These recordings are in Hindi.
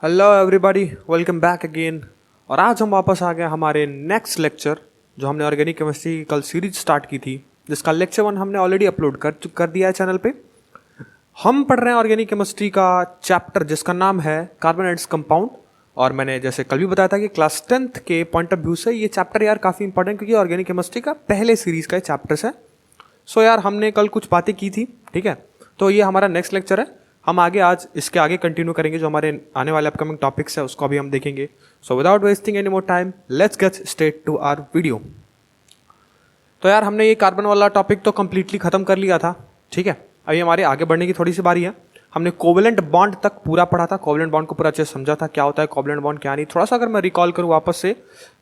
Hello everybody, welcome back again. और आज हम वापस आ गए हमारे नेक्स्ट लेक्चर, जो हमने ऑर्गेनिक केमिस्ट्री की कल सीरीज स्टार्ट की थी, जिसका लेक्चर 1 हमने ऑलरेडी अपलोड कर दिया है चैनल पे। हम पढ़ रहे हैं ऑर्गेनिक केमिस्ट्री का चैप्टर जिसका नाम है कार्बन एंड कंपाउंड। और मैंने जैसे कल भी बताया था कि क्लास 10th के पॉइंट ऑफ व्यू से ये चैप्टर यार काफ़ी इंपॉर्टेंट, क्योंकि ऑर्गेनिक केमिस्ट्री का पहले सीरीज का चैप्टर्स है। सो यार हमने कल कुछ बातें की थी, ठीक है। तो ये हमारा नेक्स्ट लेक्चर है। हम आज इसके आगे कंटिन्यू करेंगे, जो हमारे आने वाले अपकमिंग टॉपिक्स है उसको भी हम देखेंगे। So without wasting any more time, let's get straight to our video. तो यार हमने ये कार्बन वाला टॉपिक तो कंप्लीटली खत्म कर लिया था, ठीक है। अभी हमारे आगे बढ़ने की थोड़ी सी बारी है। हमने कोवेलेंट बॉन्ड तक पूरा पढ़ा था, कोवेलेंट बॉन्ड को पूरा अच्छे से समझा था, क्या होता है कोवेलेंट बॉन्ड क्या नहीं। थोड़ा सा अगर मैं रिकॉल करूँ वापस से,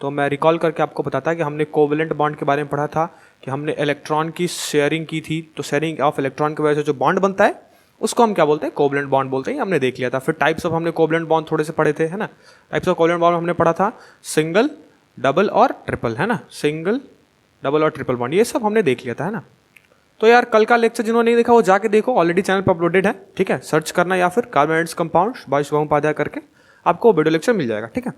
तो मैं रिकॉल करके आपको बताता कि हमने कोवेलेंट बॉन्ड के बारे में पढ़ा था कि हमने इलेक्ट्रॉन की शेयरिंग की थी। तो शेयरिंग ऑफ इलेक्ट्रॉन की वजह से जो बॉन्ड बनता है उसको हम क्या बोलते हैं, कोवेलेंट बॉन्ड बोलते हैं, हमने देख लिया था। फिर टाइप्स ऑफ हमने कोवेलेंट बॉन्ड थोड़े से पढ़े थे, है ना। टाइप्स ऑफ कोवेलेंट बॉन्ड हमने पढ़ा था सिंगल, डबल और ट्रिपल, है ना। सिंगल, डबल और ट्रिपल बॉन्ड ये सब हमने देख लिया था, है ना। तो यार कल का लेक्चर जिन्होंने नहीं देखा वो जाके देखो, ऑलरेडी चैनल पर अपलोडेड है, ठीक है। सर्च करना या फिर carbon and compound by Shubham Upadhyay करके आपको वीडियो लेक्चर मिल जाएगा, ठीक है।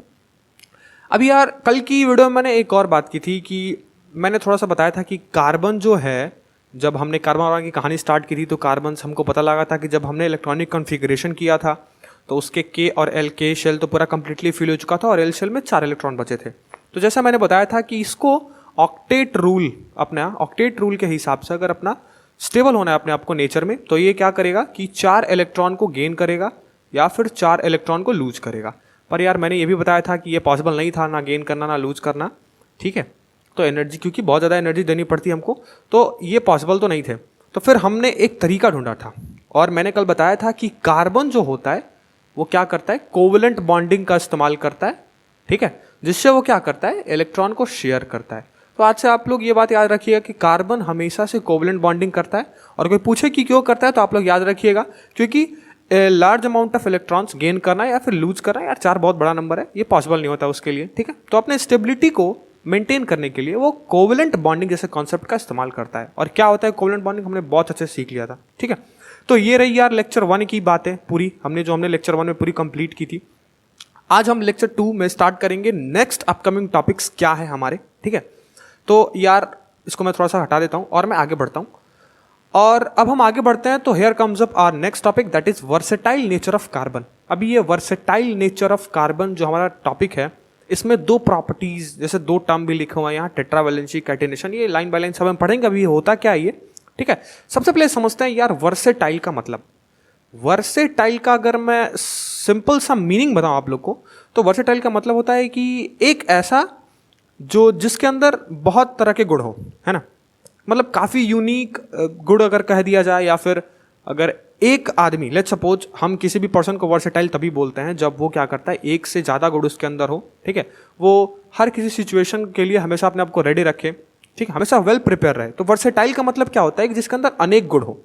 अभी यार कल की वीडियो में मैंने एक और बात की थी कि मैंने थोड़ा सा बताया था कि कार्बन जो है, जब हमने कार्बन की कहानी स्टार्ट की थी तो कार्बन से हमको पता लगा था कि जब हमने इलेक्ट्रॉनिक कॉन्फ़िगरेशन किया था तो उसके के और एल, के शेल तो पूरा कंप्लीटली फिल हो चुका था और एल शेल में 4 इलेक्ट्रॉन बचे थे। तो जैसा मैंने बताया था कि इसको ऑक्टेट रूल, अपना ऑक्टेट रूल के हिसाब से अगर अपना स्टेबल होना है अपने आप को नेचर में, तो ये क्या करेगा कि 4 इलेक्ट्रॉन को गेन करेगा या फिर 4 इलेक्ट्रॉन को लूज करेगा। पर यार मैंने ये भी बताया था कि ये पॉसिबल नहीं था, ना गेन करना ना लूज करना, ठीक है। तो एनर्जी, क्योंकि बहुत ज़्यादा एनर्जी देनी पड़ती है हमको, तो ये पॉसिबल तो नहीं थे। तो फिर हमने एक तरीका ढूंढा था और मैंने कल बताया था कि कार्बन जो होता है वो क्या करता है, कोवेलेंट बॉन्डिंग का इस्तेमाल करता है, ठीक है, जिससे वो क्या करता है, इलेक्ट्रॉन को शेयर करता है। तो आज से आप लोग ये बात याद रखिएगा कि कार्बन हमेशा से कोवेलेंट बॉन्डिंग करता है। और कोई पूछे कि क्यों करता है तो आप लोग याद रखिएगा क्योंकि large amount of electrons gain करना या फिर लूज करना, यार 4 बहुत बड़ा नंबर है, ये पॉसिबल नहीं होता उसके लिए, ठीक है। तो अपने स्टेबिलिटी को मेंटेन करने के लिए वो कोवेलेंट बॉन्डिंग जैसे कॉन्सेप्ट का इस्तेमाल करता है। और क्या होता है कोवेलेंट बॉन्डिंग, हमने बहुत अच्छे से सीख लिया था, ठीक है। तो ये रही यार लेक्चर 1 की बातें पूरी, हमने लेक्चर 1 में पूरी कंप्लीट की थी। आज हम लेक्चर 2 में स्टार्ट करेंगे नेक्स्ट अपकमिंग टॉपिक्स क्या है हमारे, ठीक है। तो यार इसको मैं थोड़ा सा हटा देता हूं और मैं आगे बढ़ता हूं। और अब हम आगे बढ़ते हैं तो here comes up our next topic, that is versatile nature of carbon. अभी ये वर्सेटाइल नेचर ऑफ कार्बन जो हमारा टॉपिक है, इसमें 2 प्रॉपर्टीज, जैसे 2 टर्म भी लिखे हुए हैं यहाँ, टेट्रावैलेंसी, कैटेनेशन, ये लाइन बाय लाइन सब हम पढ़ेंगे। अभी होता क्या है ये, ठीक है। सबसे पहले समझते हैं यार वर्सेटाइल का मतलब। वर्सेटाइल का अगर मैं सिंपल सा मीनिंग बताऊं आप लोग को, तो वर्सेटाइल का मतलब होता है कि एक ऐसा जो जिसके अंदर बहुत तरह के गुण हो, है ना। मतलब काफ़ी यूनिक गुण अगर कह दिया जाए, या फिर अगर एक आदमी, लेट्स सपोज हम किसी भी पर्सन को वर्सेटाइल तभी बोलते हैं जब वो क्या करता है, एक से ज़्यादा गुण उसके अंदर हो, ठीक है। वो हर किसी सिचुएशन के लिए हमेशा अपने आप को रेडी रखे, ठीक है, हमेशा वेल प्रिपेयर रहे। तो वर्सेटाइल का मतलब क्या होता है कि जिसके अंदर अनेक गुण हो।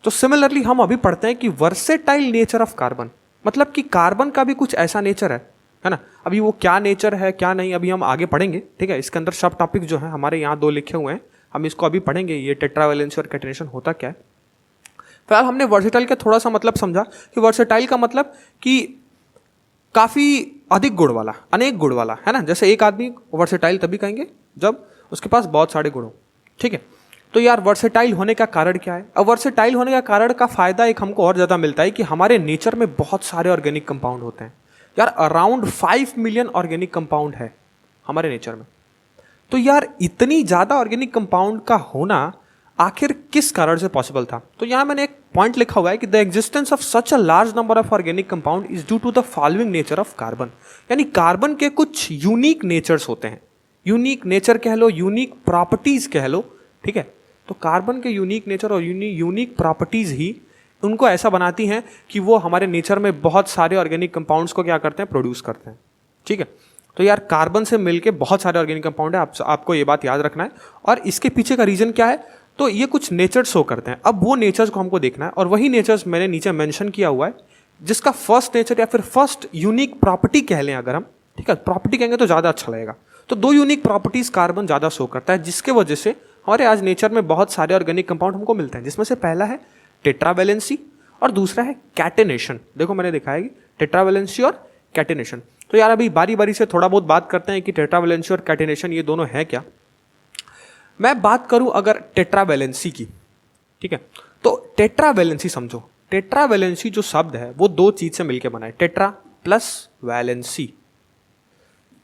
तो सिमिलरली हम अभी पढ़ते हैं कि वर्सेटाइल नेचर ऑफ कार्बन, मतलब कि कार्बन का भी कुछ ऐसा नेचर है ना। अभी वो क्या नेचर है क्या नहीं अभी हम आगे पढ़ेंगे, ठीक है। इसके अंदर सब टॉपिक जो है हमारे यहाँ 2 लिखे हुए हैं, हम इसको अभी पढ़ेंगे, ये टेट्रावैलेंसी और कैटेनेशन होता क्या है। फिलहाल हमने वर्सेटाइल का थोड़ा सा मतलब समझा कि वर्सेटाइल का मतलब कि काफ़ी अधिक गुण वाला, अनेक गुण वाला, है ना। जैसे एक आदमी वर्सेटाइल तभी कहेंगे जब उसके पास बहुत सारे गुण हो, ठीक है। तो यार वर्सेटाइल होने का कारण क्या है। अब वर्सेटाइल होने का कारण का फायदा एक हमको और ज़्यादा मिलता है कि हमारे नेचर में बहुत सारे ऑर्गेनिक कंपाउंड होते हैं यार, अराउंड 5 मिलियन ऑर्गेनिक कंपाउंड है हमारे नेचर में। तो यार इतनी ज़्यादा ऑर्गेनिक कंपाउंड का होना आखिर किस कारण से पॉसिबल था। तो यहाँ मैंने एक पॉइंट लिखा हुआ है कि the existence of such a large number of organic compound is due to the following nature of carbon. यानी कार्बन के कुछ यूनिक नेचर्स होते हैं, यूनिक नेचर कह लो, यूनिक प्रॉपर्टीज कह लो, ठीक है। तो कार्बन के यूनिक नेचर और यूनिक प्रॉपर्टीज ही उनको ऐसा बनाती हैं कि वो हमारे नेचर में बहुत सारे ऑर्गेनिक कंपाउंड्स को क्या करते हैं, प्रोड्यूस करते हैं, ठीक है। तो यार कार्बन से मिलके बहुत सारे ऑर्गेनिक कंपाउंड है, आपको ये बात याद रखना है। और इसके पीछे का रीजन क्या है, तो ये कुछ नेचर शो करते हैं। अब वो नेचर्स को हमको देखना है और वही नेचर्स मैंने नीचे मेंशन किया हुआ है, जिसका फर्स्ट नेचर या फिर फर्स्ट यूनिक प्रॉपर्टी कह लें अगर हम, ठीक है, प्रॉपर्टी कहेंगे तो ज़्यादा अच्छा लगेगा। तो 2 यूनिक प्रॉपर्टीज कार्बन ज़्यादा शो करता है, जिसके वजह से हमारे आज नेचर में बहुत सारे ऑर्गेनिक कंपाउंड हमको मिलते हैं, जिसमें से पहला है टेट्रावैलेंसी और दूसरा है कैटेनेशन। देखो मैंने दिखाया कि टेट्रावैलेंसी और कैटिनेशन। तो यार अभी बारी बारी से थोड़ा बहुत बात करते हैं कि टेट्रावैलेंसी और कैटिनेशन ये दोनों है क्या। मैं बात करूं अगर टेट्रावैलेंसी की, ठीक है, तो टेट्रावैलेंसी समझो, टेट्रावैलेंसी जो शब्द है वो दो चीज से मिलकर बना है, टेट्रा प्लस वैलेंसी।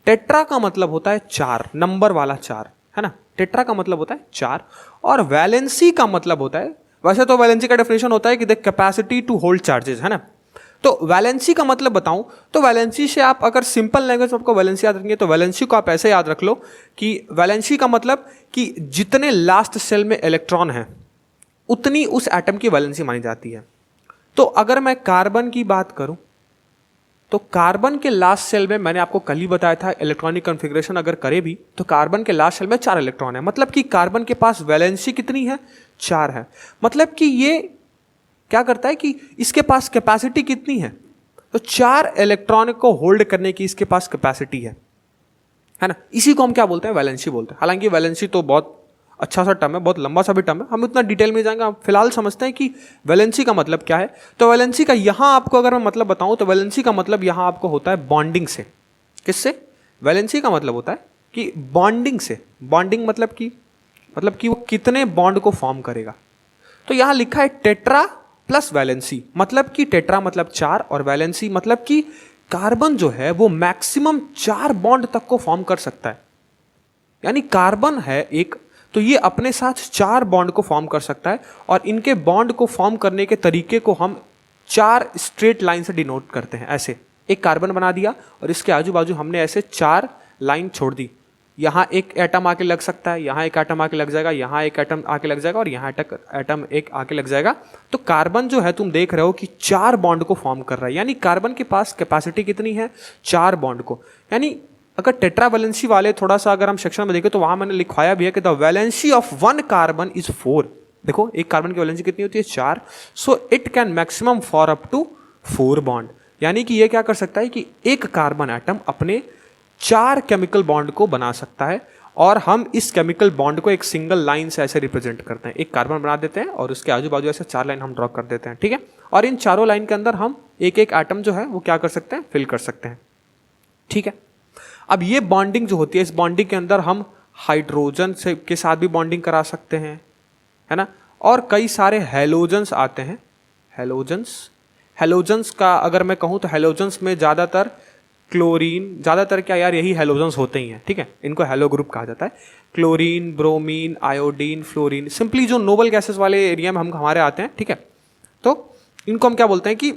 टेट्रा का मतलब होता है चार, नंबर वाला चार, है ना, टेट्रा का मतलब होता है चार, और वैलेंसी का मतलब होता है, वैसे तो वैलेंसी का डेफिनेशन होता है कि the capacity to hold charges, है ना। तो वैलेंसी का मतलब बताऊं तो वैलेंसी से आप अगर सिंपल लैंग्वेज में आपको वैलेंसी याद रखेंगे तो वैलेंसी को आप ऐसे याद रख लो कि वैलेंसी का मतलब कि जितने लास्ट सेल में इलेक्ट्रॉन है उतनी उस एटम की वैलेंसी मानी जाती है। तो अगर मैं कार्बन की बात करूं तो कार्बन के लास्ट सेल में, मैंने आपको कल ही बताया था, इलेक्ट्रॉनिक कॉन्फ़िगरेशन अगर करे भी तो कार्बन के लास्ट सेल में 4 इलेक्ट्रॉन है, मतलब कि कार्बन के पास वैलेंसी कितनी है, 4 है। मतलब कि ये क्या करता है कि इसके पास कैपेसिटी कितनी है, तो 4 इलेक्ट्रॉन को होल्ड करने की इसके पास कैपेसिटी है ना। इसी को हम क्या बोलते हैं, वैलेंसी बोलते हैं। हालांकि वैलेंसी तो बहुत अच्छा सा टर्म है, बहुत लंबा सा भी टर्म है, हम इतना डिटेल में जाएंगे, हम फिलहाल समझते हैं कि वैलेंसी का मतलब क्या है। तो वैलेंसी का यहां आपको अगर मैं मतलब बताऊं तो वैलेंसी का मतलब यहां आपको होता है बॉन्डिंग से। किससे? वैलेंसी का मतलब होता है कि बॉन्डिंग से। बॉन्डिंग मतलब कि वो कितने बॉन्ड को फॉर्म करेगा। तो यहां लिखा है टेट्रा प्लस वैलेंसी, मतलब कि टेट्रा मतलब 4 और वैलेंसी मतलब कि कार्बन जो है वो मैक्सिमम 4 बॉन्ड तक को फॉर्म कर सकता है। यानी कार्बन है एक, तो ये अपने साथ 4 बॉन्ड को फॉर्म कर सकता है, और इनके बॉन्ड को फॉर्म करने के तरीके को हम 4 स्ट्रेट लाइन से डिनोट करते हैं। ऐसे एक कार्बन बना दिया और इसके आजू बाजू हमने ऐसे 4 लाइन छोड़ दी। यहाँ एक एटम आके लग सकता है, यहाँ एक एटम आके लग जाएगा, यहाँ एक एटम आके लग जाएगा और यहाँ एटम एक आके लग जाएगा। तो कार्बन जो है तुम देख रहे हो कि 4 बॉन्ड को फॉर्म कर रहा है। यानी कार्बन के पास कैपेसिटी कितनी है, 4 बॉन्ड को। यानी अगर टेट्रावैलेंसी वाले थोड़ा सा अगर हम सेक्शन में देखें तो वहां मैंने लिखवाया भी है कि the valency of 1 carbon is 4। देखो एक कार्बन की वैलेंसी कितनी होती है, 4। So it can maximum for up to 4 bond. यानी कि ये क्या कर सकता है कि एक कार्बन एटम अपने 4 केमिकल बॉन्ड को बना सकता है, और हम इस केमिकल बॉन्ड को एक सिंगल लाइन से ऐसे रिप्रेजेंट करते हैं। एक कार्बन बना देते हैं और उसके आजू बाजू ऐसे 4 लाइन हम ड्रॉ कर देते हैं, ठीक है। और इन चारों लाइन के अंदर हम एक एक एटम जो है वो क्या कर सकते हैं, फिल कर सकते हैं, ठीक है। अब ये बॉन्डिंग जो होती है, इस बॉन्डिंग के अंदर हम हाइड्रोजन से के साथ भी बॉन्डिंग करा सकते हैं, है ना। और कई सारे हेलोजन्स आते हैं। हेलोजन्स का अगर मैं कहूँ तो हेलोजन्स में ज़्यादातर क्लोरीन, ज़्यादातर क्या यार यही हेलोजन्स होते ही हैं, ठीक है। इनको हेलो ग्रुप कहा जाता है। Chlorine, bromine, iodine, fluorine, simply जो नोबल गैसेस वाले एरिया में हम हमारे आते हैं, ठीक है। तो इनको हम क्या बोलते हैं कि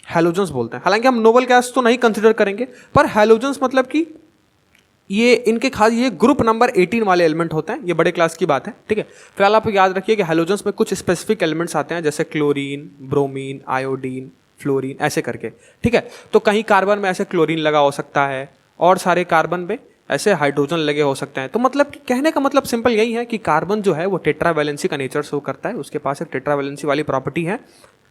हेलोजन्स बोलते हैं। हालांकि हम नोबल गैस तो नहीं कंसिडर करेंगे, पर हेलोजन्स मतलब कि ये इनके खास ये ग्रुप नंबर 18 वाले एलिमेंट होते हैं। ये बड़े क्लास की बात है, ठीक है। फिलहाल आप याद रखिए कि हेलोजन्स में कुछ स्पेसिफिक एलिमेंट्स आते हैं, जैसे क्लोरीन, ब्रोमीन, आयोडीन, फ्लोरीन, ऐसे करके, ठीक है। तो कहीं कार्बन में ऐसे क्लोरीन लगा हो सकता है और सारे कार्बन में ऐसे हाइड्रोजन लगे हो सकते हैं। तो मतलब कि कहने का मतलब सिंपल यही है कि कार्बन जो है वो टेट्रावैलेंसी का नेचर शो करता है, उसके पास एक टेट्रावैलेंसी वाली प्रॉपर्टी है,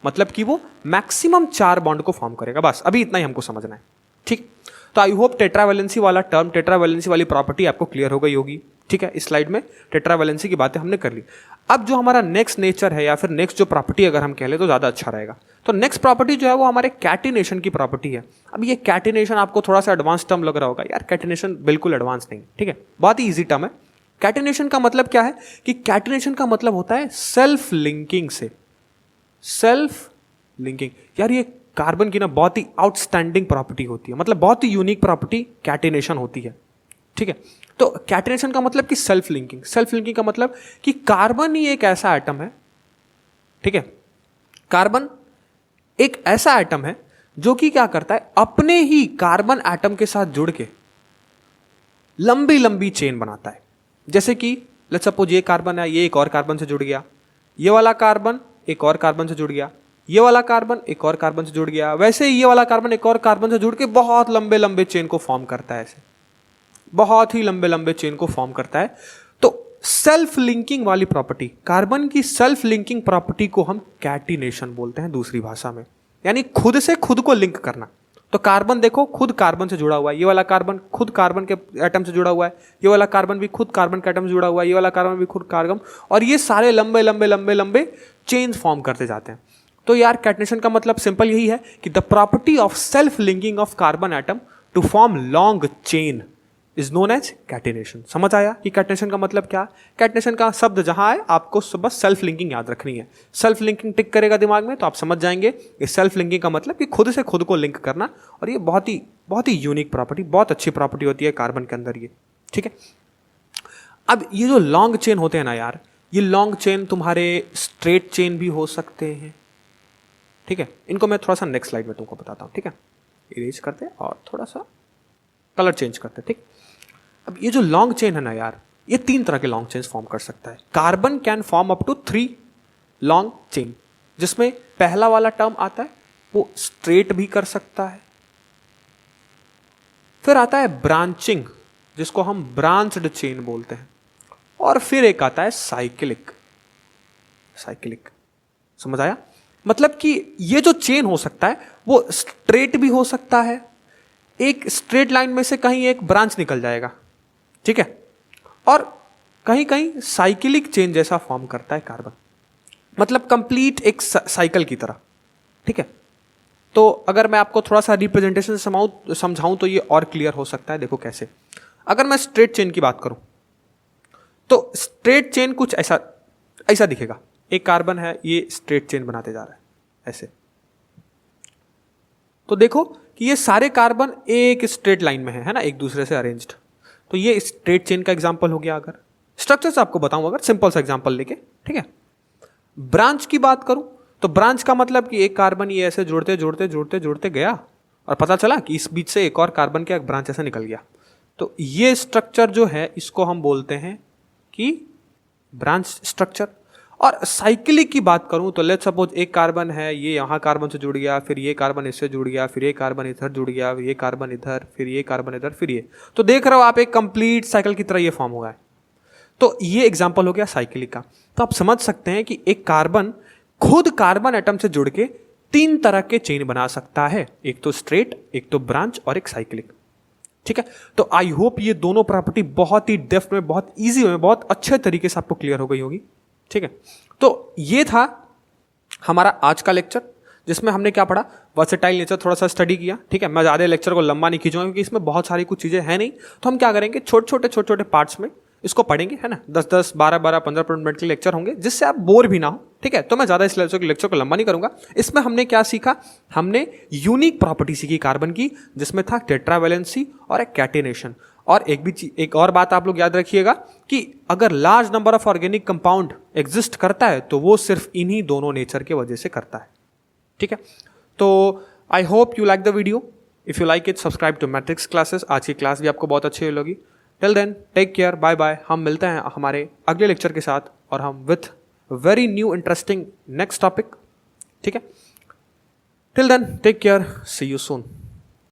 मतलब कि वो मैक्सिमम 4 बॉन्ड को फॉर्म करेगा। बस अभी इतना ही हमको समझना है, ठीक। तो आई होप टेट्रावैलेंसी वाला टर्म, टेट्रावैलेंसी वाली प्रॉपर्टी आपको क्लियर हो गई होगी, ठीक है। इस स्लाइड में टेट्रावैलेंसी की बातें हमने कर ली। अब जो हमारा नेक्स्ट नेचर है या फिर नेक्स्ट जो प्रॉपर्टी अगर हम कह ले तो ज़्यादा अच्छा रहेगा। तो नेक्स्ट प्रॉपर्टी जो है वो हमारे कैटिनेशन की प्रॉपर्टी है। अब ये कैटिनेशन आपको थोड़ा सा एडवांस टर्म लग रहा होगा, यार कैटिनेशन बिल्कुल एडवांस नहीं, ठीक है, बहुत ही ईजी टर्म है। कैटिनेशन का मतलब क्या है कि कैटिनेशन का मतलब होता है सेल्फ लिंकिंग से। सेल्फ लिंकिंग, यार ये कार्बन की ना बहुत ही आउटस्टैंडिंग प्रॉपर्टी होती है, मतलब बहुत ही यूनिक प्रॉपर्टी कैटिनेशन होती है, ठीक है। तो कैटिनेशन का मतलब कि सेल्फ लिंकिंग। सेल्फ लिंकिंग का मतलब कि कार्बन ही एक ऐसा एटम है, ठीक है, कार्बन एक ऐसा एटम है जो कि क्या करता है, अपने ही कार्बन एटम के साथ जुड़ के लंबी लंबी चेन बनाता है। जैसे कि लेट्स सपोज ये कार्बन है, ये एक और कार्बन से जुड़ गया, ये वाला कार्बन एक और कार्बन से जुड़ गया, ये वाला कार्बन एक और कार्बन से जुड़ गया, वैसे ही ये वाला कार्बन एक और कार्बन से जुड़ के बहुत लंबे लंबे चेन को फॉर्म करता है, ऐसे बहुत ही लंबे लंबे चेन को फॉर्म करता है। तो सेल्फ लिंकिंग वाली प्रॉपर्टी, कार्बन की सेल्फ लिंकिंग प्रॉपर्टी को हम कैटिनेशन बोलते हैं दूसरी भाषा में, यानी खुद से खुद को लिंक करना। तो कार्बन देखो खुद कार्बन से जुड़ा हुआ है, ये वाला कार्बन खुद कार्बन के एटम से जुड़ा हुआ है, ये वाला कार्बन भी खुद कार्बन के एटम से जुड़ा हुआ है, ये वाला कार्बन भी खुद कार्बन, और ये सारे लंबे लंबे लंबे लंबे चेन्स फॉर्म करते जाते हैं। तो यार कैटनेशन का मतलब सिंपल यही है कि the property of self linking of carbon atom to form long chain is known as catenation. समझ आया कि कैटनेशन का मतलब क्या? कैटनेशन का शब्द जहां है आपको बस सेल्फ लिंकिंग याद रखनी है। सेल्फ लिंकिंग टिक करेगा दिमाग में तो आप समझ जाएंगे कि सेल्फ लिंकिंग का मतलब कि खुद से खुद को लिंक करना, और ये बहुत ही यूनिक प्रॉपर्टी, बहुत अच्छी प्रॉपर्टी होती है कार्बन के अंदर ये। ठीक है, अब ये जो लॉन्ग चेन होते हैं ना यार, ये लॉन्ग चेन तुम्हारे स्ट्रेट चेन भी हो सकते हैं। ठीक है, इनको मैं थोड़ा सा नेक्स्ट स्लाइड में तुमको बताता हूं। ठीक है, इरेज करते हैं और थोड़ा सा कलर चेंज करते हैं। ठीक, अब ये जो लॉन्ग चेन है ना यार, ये 3 तरह के लॉन्ग चेन फॉर्म कर सकता है। Carbon can form up to 3 long chain, जिसमें पहला वाला टर्म आता है वो स्ट्रेट भी कर सकता है। फिर आता है ब्रांचिंग, जिसको हम ब्रांच्ड चेन बोलते हैं, और फिर एक आता है साइक्लिक। समझ आया? मतलब कि ये जो चेन हो सकता है वो स्ट्रेट भी हो सकता है, एक स्ट्रेट लाइन में से कहीं एक ब्रांच निकल जाएगा। ठीक है, और कहीं कहीं साइक्लिक चेन जैसा फॉर्म करता है कार्बन, मतलब कंप्लीट एक साइकिल की तरह। ठीक है, तो अगर मैं आपको थोड़ा सा रिप्रेजेंटेशन से समझाऊं तो ये और क्लियर हो सकता है। देखो कैसे, अगर मैं स्ट्रेट चेन की बात करूं तो स्ट्रेट चेन कुछ ऐसा दिखेगा। एक कार्बन है, ये स्ट्रेट चेन बनाते जा रहा है ऐसे, तो देखो कि ये सारे कार्बन एक स्ट्रेट लाइन में है ना, एक दूसरे से अरेंज्ड। तो ये स्ट्रेट चेन का एग्जांपल हो गया। अगर स्ट्रक्चर से आपको बताऊं, अगर सिंपल सा एग्जांपल लेके, ठीक है, ब्रांच की बात करूं तो ब्रांच का मतलब कि एक कार्बन ये ऐसे जोड़ते गया और पता चला कि इस बीच से एक और कार्बन का एक ब्रांच ऐसे निकल गया। तो ये स्ट्रक्चर जो है इसको हम बोलते हैं कि ब्रांच स्ट्रक्चर। और साइक्लिक की बात करूं तो लेट्स सपोज एक कार्बन है, ये यहाँ कार्बन से जुड़ गया, फिर ये कार्बन इससे जुड़ गया, फिर ये कार्बन इधर जुड़ गया, ये कार्बन इधर, फिर ये कार्बन इधर, फिर ये। तो देख रहे हो आप, एक कंप्लीट साइकिल की तरह ये फॉर्म हुआ है। तो ये एग्जांपल हो गया साइक्लिक का। तो आप समझ सकते हैं कि एक कार्बन खुद कार्बन एटम से जुड़ के 3 तरह के चेन बना सकता है, एक तो स्ट्रेट, एक तो ब्रांच और एक साइक्लिक। ठीक है, तो आई होप ये दोनों प्रॉपर्टी बहुत ही डेप्थ में, बहुत इजी में, बहुत अच्छे तरीके से आपको क्लियर हो गई होगी। ठीक है, तो ये था हमारा आज का लेक्चर, जिसमें हमने क्या पढ़ा, वर्सेटाइल नेचर थोड़ा सा स्टडी किया। ठीक है, मैं ज़्यादा लेक्चर को लंबा नहीं खींचूंगा क्योंकि इसमें बहुत सारी कुछ चीज़ें हैं नहीं। तो हम क्या करेंगे, छोटे छोटे पार्ट्स में इसको पढ़ेंगे, है ना, 10-10, 12-12, 15 मिनट के लेक्चर होंगे, जिससे आप बोर भी ना हो। ठीक है, तो मैं ज़्यादा इस लेक्चर को लंबा नहीं करूंगा। इसमें हमने क्या सीखा, हमने यूनिक प्रॉपर्टी सीखी कार्बन की, जिसमें था टेट्रावैलेंसी और एक कैटिनेशन। और एक और बात आप लोग याद रखिएगा कि अगर large number of organic compound exist करता है तो वो सिर्फ इन्हीं दोनों नेचर के वजह से करता है। ठीक है, तो I hope you like the video. If you like it, subscribe to Matrix Classes. आज की क्लास भी आपको बहुत अच्छी लगी। Till then, take care, bye bye. हम मिलते हैं हमारे अगले लेक्चर के साथ, और हम with very new interesting next topic. ठीक है, till then, take care, see you soon.